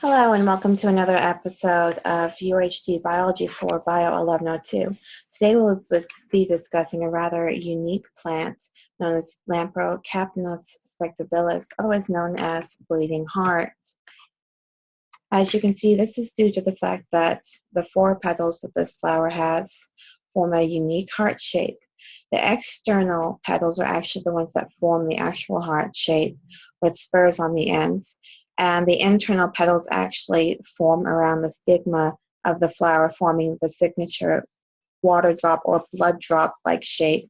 Hello and welcome to another episode of UHD Biology for Bio 1102. Today we'll be discussing a rather unique plant known as Lamprocapnos spectabilis, otherwise known as bleeding heart. As you can see, this is due to the fact that the four petals that this flower has form a unique heart shape. The external petals are actually the ones that form the actual heart shape with spurs on the ends. And the internal petals actually form around the stigma of the flower, forming the signature water drop or blood drop-like shape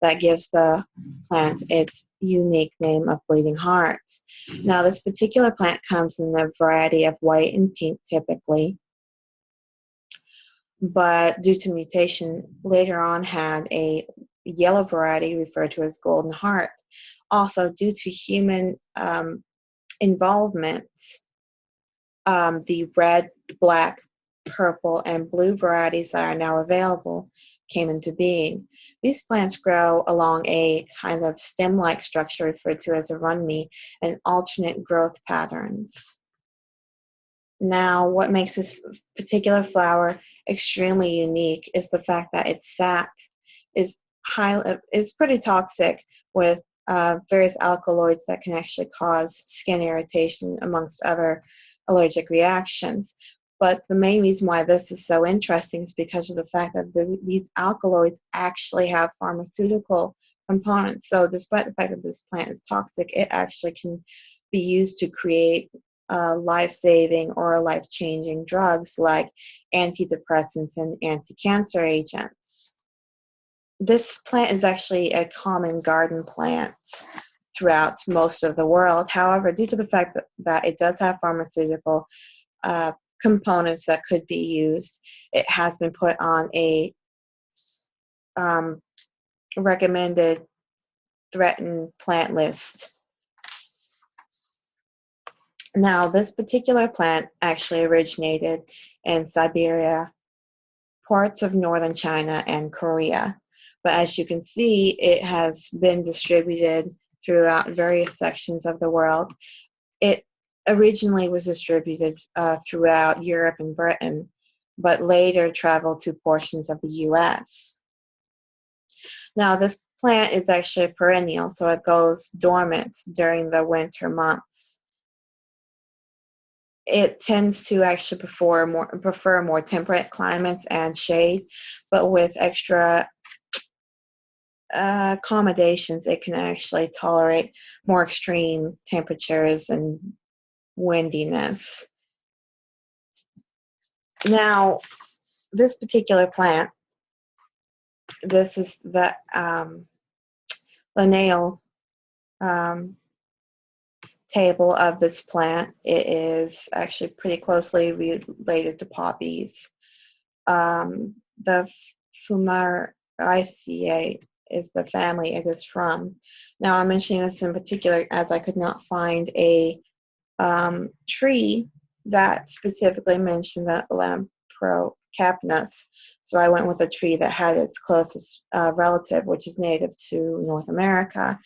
that gives the plant its unique name of bleeding heart. Now, this particular plant comes in a variety of white and pink typically, but due to mutation, later on had a yellow variety referred to as golden heart. Also, due to human involvement, the red, black, purple, and blue varieties that are now available came into being. These plants grow along a kind of stem-like structure referred to as a runme and alternate growth patterns. Now, what makes this particular flower extremely unique is the fact that its sap is pretty toxic with various alkaloids that can actually cause skin irritation amongst other allergic reactions. But the main reason why this is so interesting is because of the fact that these alkaloids actually have pharmaceutical components. So despite the fact that this plant is toxic, it actually can be used to create life-saving or life-changing drugs like antidepressants and anti-cancer agents. This plant is actually a common garden plant throughout most of the world. However, due to the fact that it does have pharmaceutical components that could be used, it has been put on a recommended threatened plant list. Now, this particular plant actually originated in Siberia, parts of northern China, and Korea. But as you can see, it has been distributed throughout various sections of the world. It originally was distributed throughout Europe and Britain, but later traveled to portions of the US. Now, this plant is actually a perennial, so it goes dormant during the winter months. It tends to actually prefer more temperate climates and shade, but with extra accommodations, it can actually tolerate more extreme temperatures and windiness. Now, this particular plant, this is the lineal table of this plant. It is actually pretty closely related to poppies. The Fumariaceae is the family it is from. Now, I'm mentioning this in particular as I could not find a tree that specifically mentioned the Lamprocapnos, so I went with a tree that had its closest relative, which is native to North America.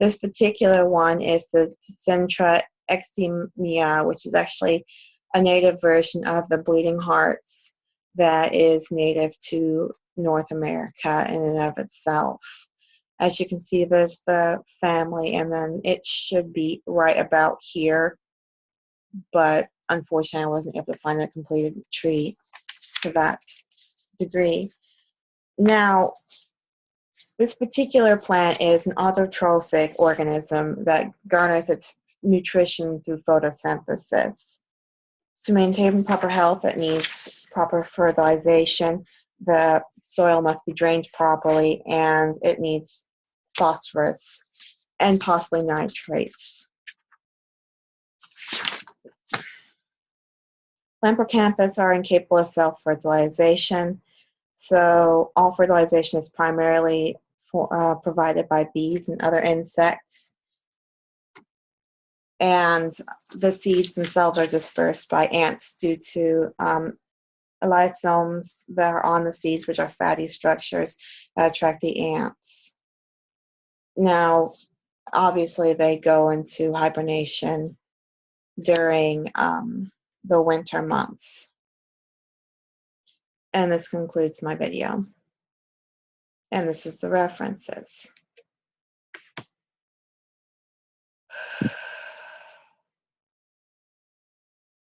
This particular one is the Centra eximia, which is actually a native version of the bleeding hearts that is native to North America in and of itself. As you can see, there's the family, and then it should be right about here, but unfortunately I wasn't able to find a completed tree to that degree. Now, this particular plant is an autotrophic organism that garners its nutrition through photosynthesis. To maintain proper health, it needs proper fertilization, the soil must be drained properly, and it needs phosphorus and possibly nitrates. Lamprocamphus are incapable of self-fertilization, so all fertilization is primarily provided by bees and other insects. And the seeds themselves are dispersed by ants due to lysosomes that are on the seeds, which are fatty structures that attract the ants. Now, obviously, they go into hibernation during the winter months. And this concludes my video. And this is the references.